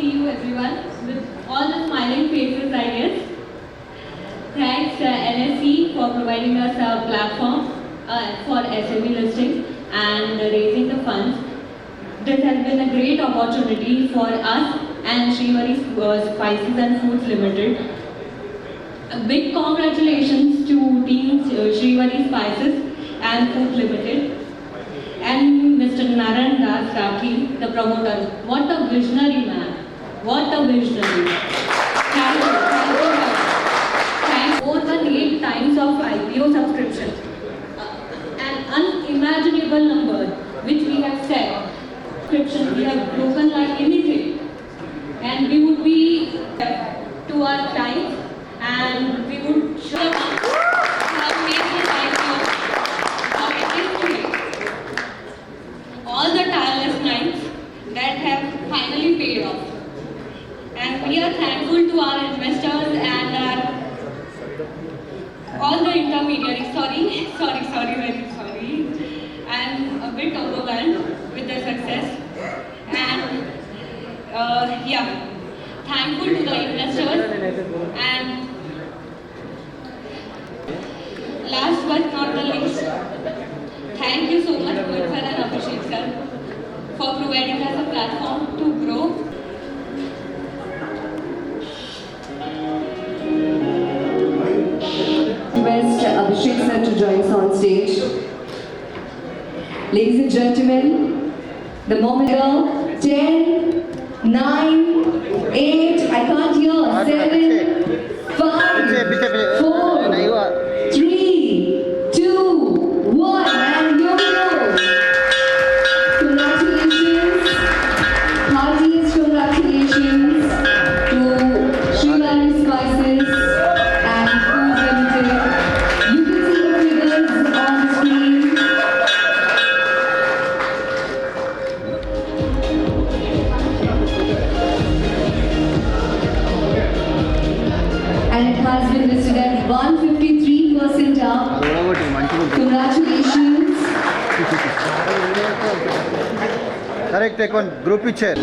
see you everyone with all the smiling faces, I guess. Thanks NSE for providing us a platform for SME listing and raising the funds. This has been a great opportunity for us and Srivari Spices and Foods Limited. A big congratulations to team Srivari Spices and Foods Limited and Mr. Naran Das Rakhi, the promoter. What a visionary man! What a visionary! Thank you. More than 8 times of IPO subscription, an unimaginable number which we have set. We have broken like anything, and we would be to our clients, and we would show have made the IPO of it is today. All the tireless nights that have finally paid off, and we are thankful to our investors and our all the intermediaries. Sorry, very sorry. I'm a bit overwhelmed with the success, and thankful to the investors, and last but not the least, thank you so much Guru sir and Abhishek sir for providing us a platform to grow. Abhishek sir to join us on stage. Ladies and gentlemen, the moment 10, 9, 8, I can't hear, 7, 5, 4, 3, 2, 1, and here we go. Congratulations, heartiest congratulations to Srivari Spices and Foods Limited. You can see the figures on the screen. And it has been listed at 153% up. Congratulations. Correct, take one group picture.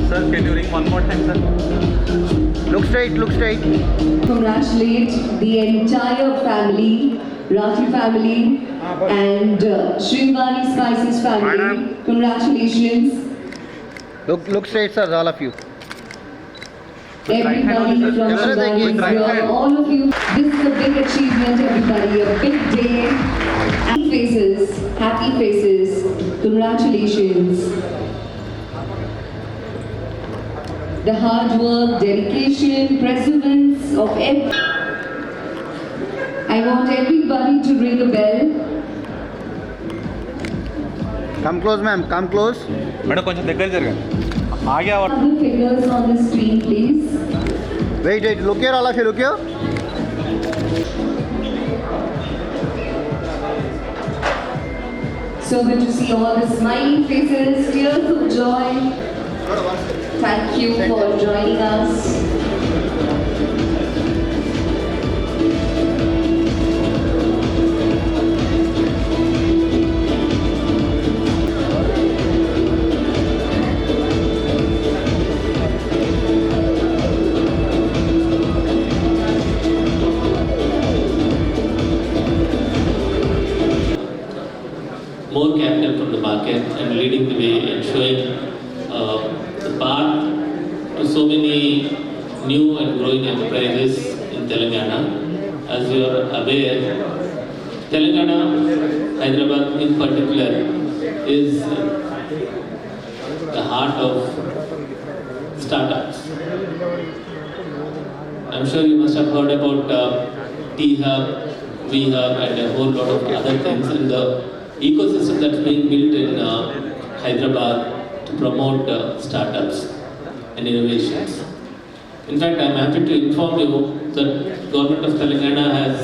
Sir, can you ring one more time, sir? Look straight, look straight. Congratulate the entire family, Rakhi family and Srivari Spices family. Madam. Congratulations. Look straight, sir, all of you. Everybody from Srivari, here, all of you. This is a big achievement, everybody, a big day. Happy faces. Congratulations. The hard work, dedication, perseverance of every. I want everybody to ring a bell. Come close, ma'am, come close. Madam కొంచెం దగ్గర జరగండి ఆగే The figures on the screen, please. Wait, look here, all of you, look here. So good to see all the smiling faces, tears of joy. Thank you for joining us. More capital from the market and leading the way and showing the path to so many new and growing enterprises in Telangana. As you are aware, Telangana, Hyderabad in particular, is the heart of startups. I'm sure you must have heard about T-Hub, V-Hub and a whole lot of other things in the ecosystem that's being built in Hyderabad to promote startups and innovations. In fact, I'm happy to inform you that Government of Telangana has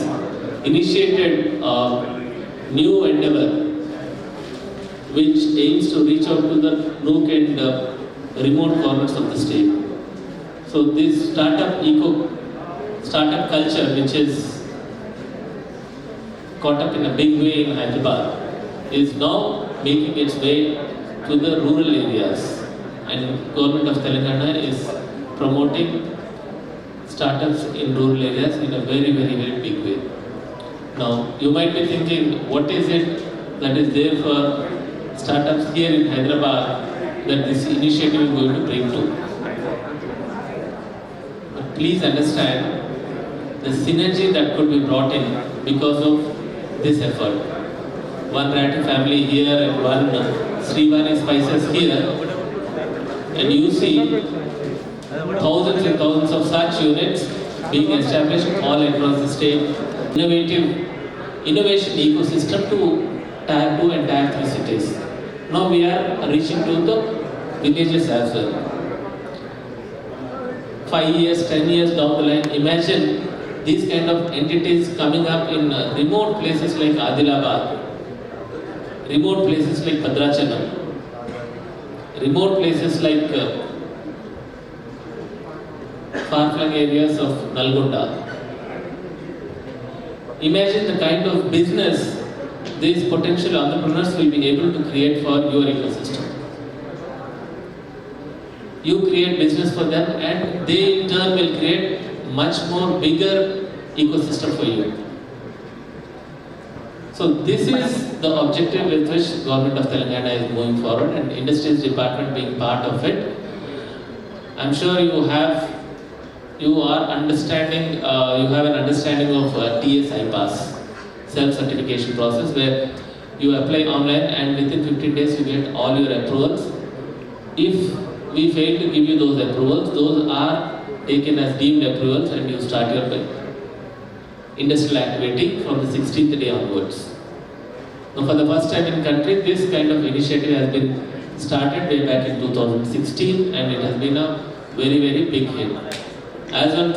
initiated a new endeavor which aims to reach out to the nook and remote corners of the state. So this startup culture which is caught up in a big way in Hyderabad is now making its way to the rural areas, and government of Telangana is promoting startups in rural areas in a very big way. Now, you might be thinking, what is it that is there for startups here in Hyderabad that this initiative is going to bring to? But please understand the synergy that could be brought in because of this effort. One Ratty family here and one Srivari Spices here, and you see thousands and thousands of such units being established all across the state. Innovation ecosystem to Tier 2 and Tier 3 cities. Now we are reaching to the villages as well. 5 years, 10 years down the line, imagine these kind of entities coming up in remote places like Adilabad, remote places like Bhadrachalam, remote places like far-flung areas of Nalgonda. Imagine the kind of business these potential entrepreneurs will be able to create for your ecosystem. You create business for them, and they in turn will create much more bigger ecosystem for you. So this is the objective with which government of Telangana is moving forward, and industries department being part of it. I'm sure you have an understanding of TS pass, self-certification process, where you apply online and within 15 days you get all your approvals. If we fail to give you those approvals, those are taken as deemed approvals and you start your industrial activity from the 16th day onwards. Now, for the first time in country, this kind of initiative has been started way back in 2016, and it has been a very big hit. As on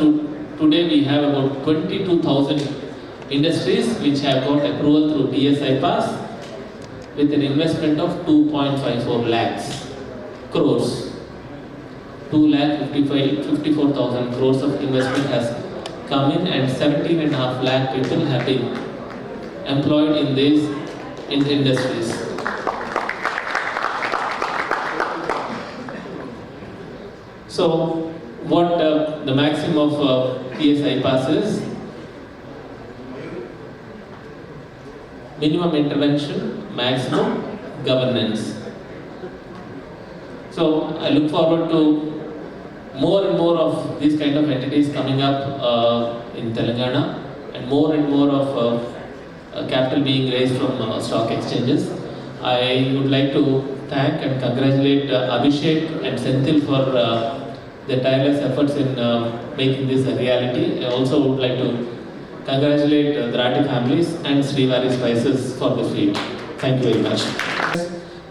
today, we have about 22,000 industries which have got approval through TSI Pass with an investment of 2.54 lakhs crores. 2,54,000 crores of investment has come in, and 17.5 lakh people have been employed in these industries. So, what the maximum of TSI Pass is? Minimum intervention, maximum governance. So I look forward to more and more of these kind of entities coming up in Telangana, and more of capital being raised from stock exchanges. I would like to thank and congratulate Abhishek and Senthil for their tireless efforts in making this a reality. I also would like to congratulate the Ratty families and Srivari Spices for the feat. Thank you very much.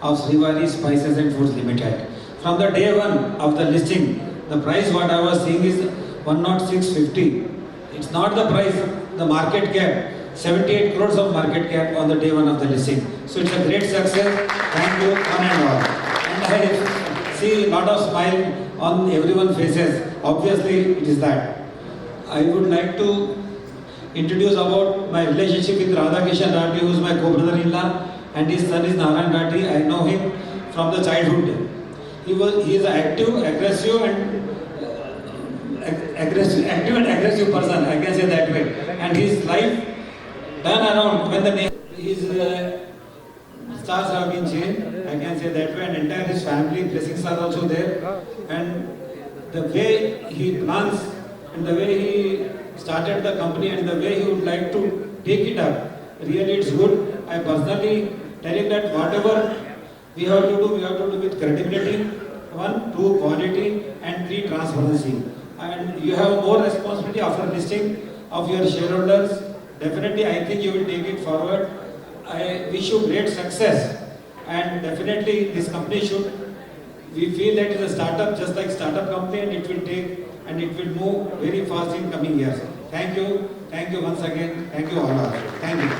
Of Srivari Spices and Foods Limited. From the day one of the listing, the price what I was seeing is 106.50. It's not the price, the market cap. 78 crores of market cap on the day one of the listing. So it's a great success. Thank you, one and all. And I see a lot of smile on everyone's faces. Obviously, it is that. I would like to introduce about my relationship with Radhakishan Ratty, who is my co-brother-in-law, and his son is Narayan Ratty. I know him from the childhood. He is an active and aggressive person, I can say that way. And his life turned around when his stars have been changed, I can say that way, and entire his family blessings are also there. And the way he plans and the way he started the company and the way he would like to take it up, really it's good. I personally tell him that whatever we have to do with credibility, 1, 2, quality, and 3, transparency. And you have more responsibility after listing of your shareholders. Definitely, I think you will take it forward. I wish you great success, and definitely this company should. We feel that it is a startup, just like startup company, and it will take and it will move very fast in coming years. Thank you once again. Thank you all. Thank you.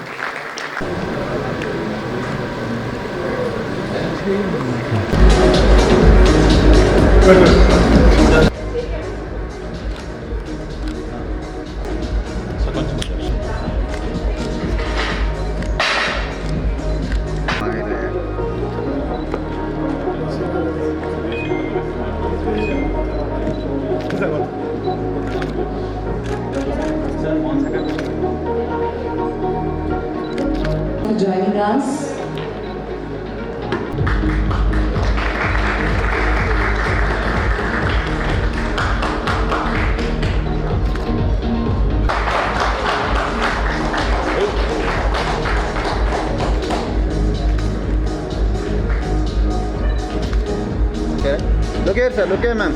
Look here, sir. Look here, ma'am.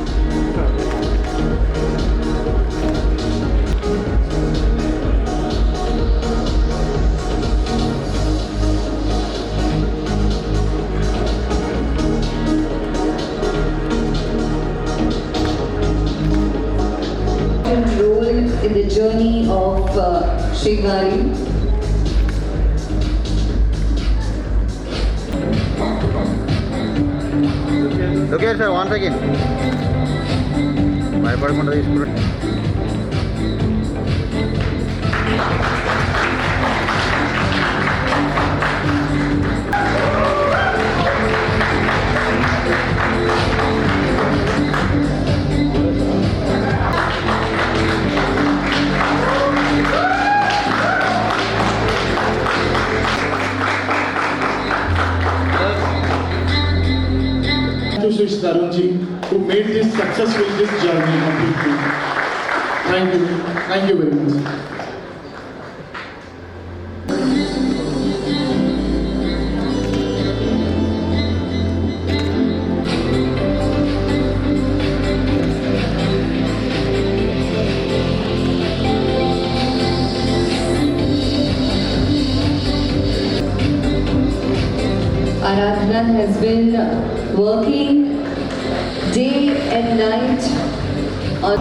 Role in the journey of Srivari. Look here, sir. Once again. భయపడకుండా తీసుకుంటారు. To Sri Tarunji, who made this successful this journey completely. Thank you very much. Aradhana has been working day and night on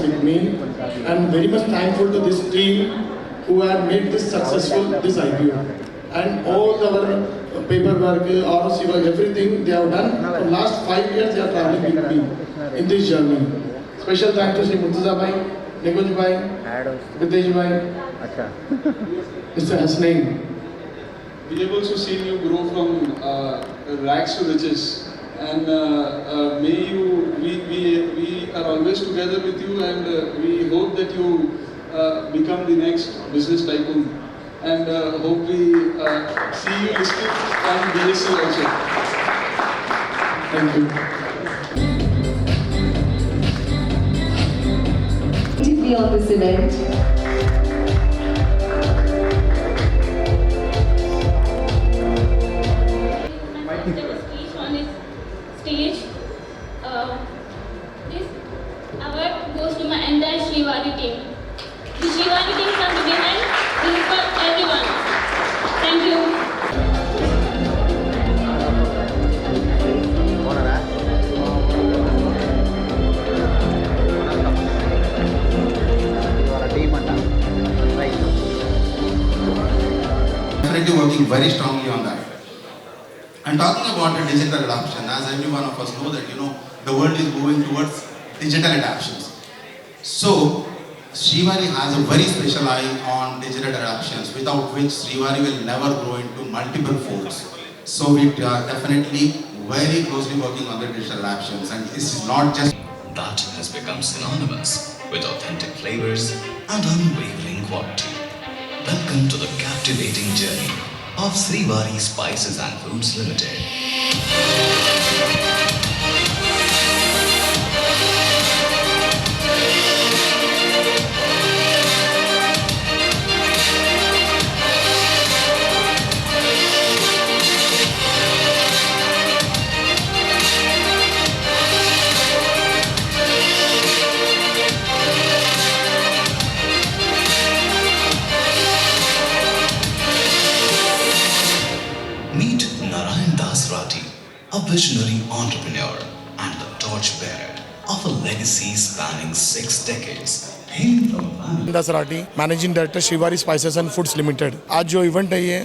With me, I'm very much thankful to this team who have made this successful, this IPO. And all our paperwork, ROC work, everything they have done. For last 5 years they are traveling with me in this journey. Special thanks to Sri Murtaza Bhai, Nikunj Bhai, Ritesh Bhai, Mr. Hasnain. We have also seen you grow from rags to riches, and we are always together with you, and we hope that you become the next business tycoon, and hope we see you listed on BSC also. Thank you. on this event. Speech on this stage. This award goes to my entire Srivari team. The Srivari team from the behind, this is for everyone. Thank you. Definitely working very strongly on that. And talking about the digital adoption, as every one of us know that the world is moving towards digital adoptions. So Srivari has a very special eye on digital adoptions, without which Srivari will never grow into multiple folds. So we are definitely very closely working on the digital adoptions, and this is not just that has become synonymous with authentic flavors and unwavering quality. Welcome to the captivating journey of Srivari Spices and Foods Limited. A visionary entrepreneur and the torchbearer of a legacy spanning 6 decades. Dasarathi, managing director Srivari spices and foods limited. आज जो event है ये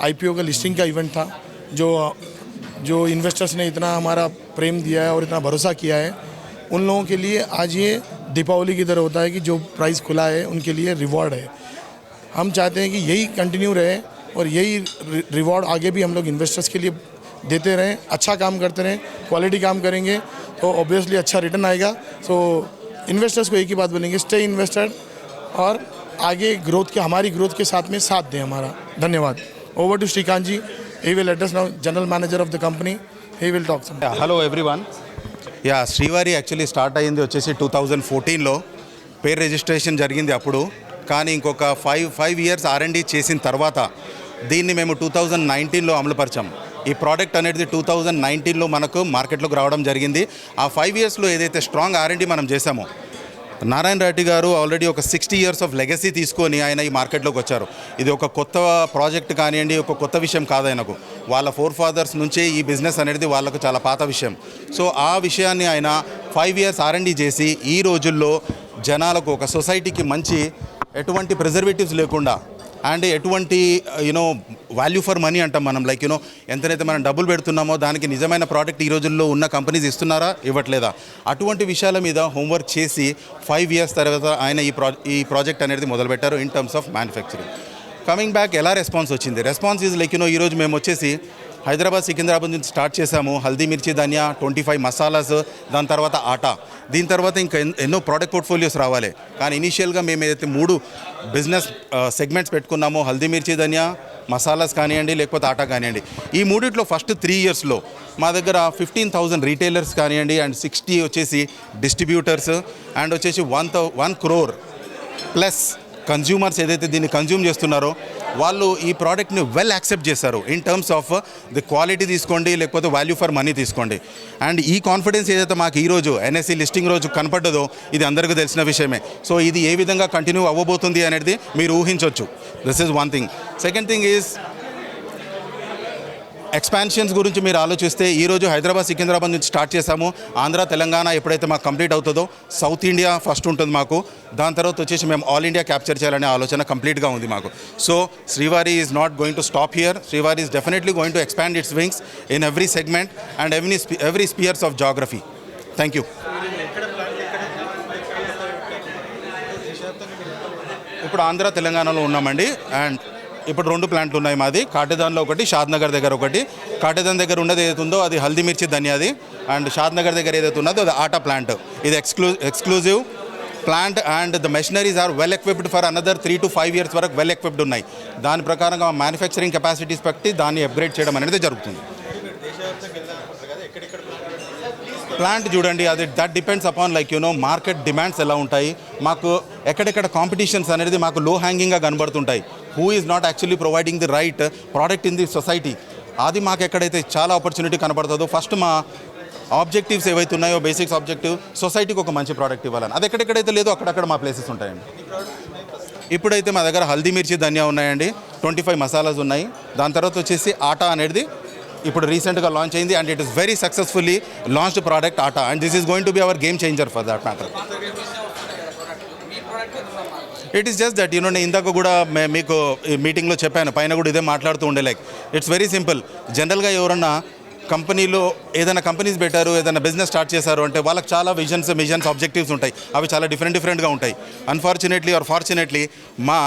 IPO का listing का event था, जो investors ने इतना हमारा प्रेम दिया है और इतना भरोसा किया है, उन लोगों के लिए आज ये दीपावली की तरह होता है कि जो प्राइस खुला है उनके लिए रिवॉर्ड है। हम चाहते हैं कि यही कंटिन्यू रहे और यही रिवॉर्ड आगे भी हम लोग इन्वेस्टर्स के लिए देते रहें, अच्छा काम करते रहें, क्वालिटी काम करेंगे तो ऑब्वियसली अच्छा रिटर्न आएगा। सो इन्वेस्टर्स को एक ही बात बोलेंगे, स्टे इन्वेस्टेड और आगे ग्रोथ के हमारी ग्रोथ के साथ में साथ दें हमारा। धन्यवाद। Over to Shrikant ji, he will address now general manager of the company, he will talk some. Hello everyone. Yeah, Srivari actually start అయ్యింది వచ్చేసి 2014లో పేరు రిజిస్ట్రేషన్ జరిగింది అప్పుడు. కానీ ఇంకొక ఫైవ్ ఇయర్స్ R&D చేసిన తర్వాత దీన్ని మేము 2019లో అమలుపరిచాం. ఈ ప్రోడక్ట్ అనేది 2019లో మనకు మార్కెట్లోకి రావడం జరిగింది. ఆ 5 ఇయర్స్లో ఏదైతే స్ట్రాంగ్ R&D మనం చేశామో, నారాయణ రెడ్డి గారు ఆల్రెడీ ఒక 60 ఇయర్స్ ఆఫ్ లెగసీ తీసుకొని ఆయన ఈ మార్కెట్లోకి వచ్చారు. ఇది ఒక కొత్త ప్రాజెక్ట్ కానివ్వండి, ఒక కొత్త విషయం కాదు ఆయనకు. వాళ్ళ ఫోర్ ఫాదర్స్ నుంచే ఈ బిజినెస్ అనేది వాళ్ళకు చాలా పాత విషయం. సో ఆ విషయాన్ని ఆయన 5 ఇయర్స్ R&D చేసి ఈ రోజుల్లో జనాలకు ఒక సొసైటీకి మంచి ఎటువంటి ప్రిజర్వేటివ్స్ లేకుండా అండ్ ఎటువంటి వాల్యూ ఫర్ మనీ అంటాం మనం, లైక్ ఎంతనైతే మనం డబ్బులు పెడుతున్నామో దానికి నిజమైన ప్రోడక్ట్ ఈ రోజుల్లో ఉన్న కంపెనీస్ ఇస్తున్నారా, ఇవ్వట్లేదా, అటువంటి విషయాల మీద హోంవర్క్ చేసి 5 ఇయర్స్ తర్వాత ఆయన ఈ ప్రాజెక్ట్ అనేది మొదలుపెట్టారు in terms of manufacturing. Coming back ఎలా రెస్పాన్స్ వచ్చింది? రెస్పాన్స్ ఈజ్ లైక్ ఈరోజు మేము వచ్చేసి హైదరాబాద్ సికింద్రాబాద్ నుంచి స్టార్ట్ చేశాము. హల్దీ మిర్చి ధనియా, 25 మసాలాస్, దాని తర్వాత ఆటా, దీని తర్వాత ఇంకా ఎన్నో ప్రోడక్ట్ పోర్ట్ఫోలియోస్ రావాలి. కానీ ఇనీషియల్గా మేము ఏదైతే 3 బిజినెస్ సెగ్మెంట్స్ పెట్టుకున్నామో, హల్దీ మిర్చి ధనియా, మసాలాస్ కానివ్వండి, లేకపోతే ఆటా కానివ్వండి, ఈ మూడిట్లో ఫస్ట్ 3 ఇయర్స్లో మా దగ్గర 15,000 రీటైలర్స్ కానివ్వండి అండ్ 60 వచ్చేసి డిస్ట్రిబ్యూటర్స్ అండ్ వచ్చేసి 1 crore ప్లస్ కన్జ్యూమర్స్ ఏదైతే దీన్ని కన్జ్యూమ్ చేస్తున్నారో వాళ్ళు ఈ ప్రోడక్ట్ని వెల్ యాక్సెప్ట్ చేశారు in terms of the quality తీసుకోండి, లేకపోతే వాల్యూ ఫర్ మనీ తీసుకోండి. అండ్ ఈ కాన్ఫిడెన్స్ ఏదైతే మాకు ఈరోజు NSE లిస్టింగ్ రోజు కనపడ్డదో ఇది అందరికీ తెలిసిన విషయమే. సో ఇది ఏ విధంగా కంటిన్యూ అవ్వబోతుంది అనేది మీరు ఊహించవచ్చు. This is one thing. Second thing is expansions గురించి మీరు ఆలోచిస్తే ఈరోజు హైదరాబాద్ సికింద్రాబాద్ నుంచి స్టార్ట్ చేశాము. ఆంధ్ర తెలంగాణ ఎప్పుడైతే మాకు కంప్లీట్ అవుతుందో సౌత్ ఇండియా ఫస్ట్ ఉంటుంది మాకు. దాని తర్వాత వచ్చేసి మేము ఆల్ ఇండియా క్యాప్చర్ చేయాలనే ఆలోచన కంప్లీట్గా ఉంది మాకు. So Srivari is not going to stop here. Srivari is definitely going to expand its wings in every segment and every spheres of geography. Thank you. ఇప్పుడు ఆంధ్ర తెలంగాణలో ఉన్నామండి. అండ్ ఇప్పుడు 2 ప్లాంట్లు ఉన్నాయి మాది. కాటేదాన్లో ఒకటి, షాద్నగర్ దగ్గర ఒకటి. కాటేదాన్ దగ్గర ఉన్నది ఏదైతే ఉందో అది హల్దీ మిర్చి ధనియాది అండ్ షాద్నగర్ దగ్గర ఏదైతే ఉన్నదో అది ఆటా ప్లాంట్. ఇది exclusive plant and the machineries are well equipped for another 3 to 5 years వరకు వెల్ ఎక్విప్డ్ ఉన్నాయి. దాని ప్రకారంగా మ్యానుఫ్యాక్చరింగ్ కెపాసిటీస్ బట్టి దాన్ని అప్గ్రేడ్ చేయడం అనేది జరుగుతుంది. ప్లాంట్ చూడండి, అది that depends upon like market demands ఎలా ఉంటాయి, మాకు ఎక్కడెక్కడ కాంపిటీషన్స్ అనేది మాకు లో హ్యాంగింగ్గా కనబడుతుంటాయి. Who is not actually providing the right product in the society, అది మాకు ఎక్కడైతే చాలా ఆపర్చునిటీ కనబడుతుందో ఫస్ట్ మా ఆబ్జెక్టివ్స్ ఏవైతే ఉన్నాయో బేసిక్స్ ఆబ్జెక్టివ్ సొసైటీకి ఒక మంచి ప్రోడక్ట్ ఇవ్వాలని, అది ఎక్కడెక్కడైతే లేదో అక్కడక్కడ మా ప్లేసెస్ ఉంటాయండి. ఇప్పుడైతే మా దగ్గర హల్దీ మిర్చి ధనియా ఉన్నాయండి, 25 మసాలాస్ ఉన్నాయి. దాని తర్వాత వచ్చేసి ఆటా అనేది ఇప్పుడు రీసెంట్గా లాంచ్ అయింది and it is very successfully launched product atta and this is going to be our game changer for that matter. It is just that నేను ఇందాక కూడా మీకు మీటింగ్లో చెప్పాను, పైన కూడా ఇదే మాట్లాడుతూ ఉండే. Like it's very simple. జనరల్గా ఎవరన్నా కంపెనీలో ఏదైనా కంపెనీస్ పెట్టారు, ఏదైనా బిజినెస్ స్టార్ట్ చేశారు అంటే వాళ్ళకి చాలా మిషన్స్ ఆబ్జెక్టివ్స్ ఉంటాయి. అవి చాలా డిఫరెంట్గా ఉంటాయి. అన్ఫార్చునేట్లీ ఆర్ ఫార్చునేట్లీ మా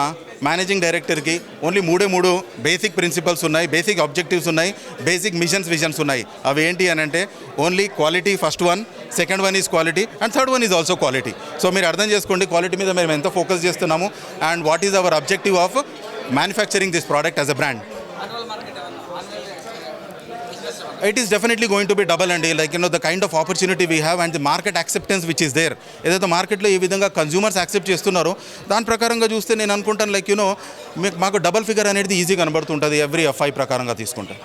మేనేజింగ్ డైరెక్టర్కి ఓన్లీ 3 బేసిక్ ప్రిన్సిపల్స్ ఉన్నాయి, బేసిక్ ఆబ్జెక్టివ్స్ ఉన్నాయి, బేసిక్ విజన్స్ ఉన్నాయి. అవి ఏంటి అని అంటే only quality first one, second one is quality and third one is also quality. So మీరు అర్థం చేసుకోండి క్వాలిటీ మీద మేము ఎంత ఫోకస్ చేస్తున్నాము and what is our objective of manufacturing this product as a brand. It is definitely going to be double and like the kind of opportunity we have and the market acceptance which is there. ఏదైతే మార్కెట్లో ఏ విధంగా consumers accept చేస్తున్నారో దాని ప్రకారంగా చూస్తే నేను అనుకుంటాను like మాకు డబల్ ఫిగర్ అనేది ఈజీ కనబడుతుంటుంది ఎవ్రీ FI ప్రకారంగా తీసుకుంటే.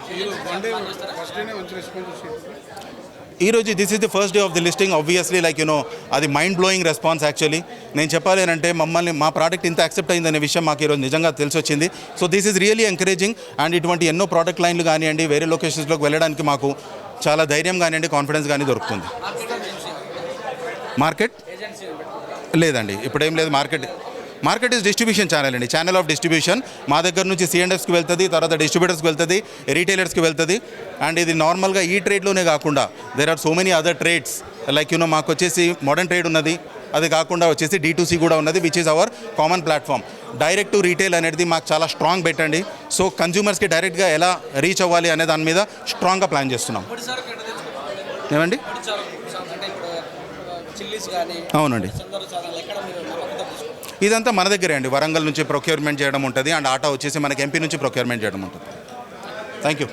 ఈరోజు this is the first day of the listing. Obviously like అది మైండ్ బ్లోయింగ్ రెస్పాన్స్. యాక్చువల్లీ నేను చెప్పాలి అంటే మా ప్రోడక్ట్ ఇంత యాక్సెప్ట్ అయిందనే విషయం మాకు ఈరోజు నిజంగా తెలిసి వచ్చింది. So this is really encouraging and ఇటువంటి ఎన్నో ప్రోడక్ట్ లైన్లు కానివ్వండి, వేరే లొకేషన్స్లోకి వెళ్ళడానికి మాకు చాలా ధైర్యం కానివ్వండి, కాన్ఫిడెన్స్ కానీ దొరుకుతుంది. మార్కెట్ లేదండి, ఇప్పుడేం లేదు. మార్కెట్ ఈజ్ డిస్ట్రిబ్యూషన్ ఛానల్ అండి, ఛానల్ ఆఫ్ డిస్ట్రిబ్యూషన్. మా దగ్గర నుంచి C&Fస్కి వెళ్తుంది, తర్వాత డిస్ట్రిబ్యూటర్స్కి వెళ్తుంది, రీటైలర్స్కి వెళ్తుంది. అండ్ ఇది నార్మల్గా ఈ ట్రేడ్లోనే కాకుండా there are so many other trades like మాకు వచ్చేసి మోడర్న్ ట్రేడ్ ఉన్నది, అది కాకుండా వచ్చేసి D2C కూడా ఉన్నది which is our common platform. Direct to retail అనేది మాకు చాలా స్ట్రాంగ్ బెట్ అండి. సో కన్జ్యూమర్స్కి డైరెక్ట్గా ఎలా రీచ్ అవ్వాలి అనే దాని మీద స్ట్రాంగ్గా ప్లాన్ చేస్తున్నాం. ఏమండి? అవునండి, ఇదంతా మన దగ్గరే అండి. వరంగల్ నుంచి ప్రొక్యూర్మెంట్ చేయడం ఉంటుంది అండ్ ఆటా వచ్చేసి మనకి MP నుంచి ప్రొక్యూర్మెంట్ చేయడం ఉంటుంది. Thank you.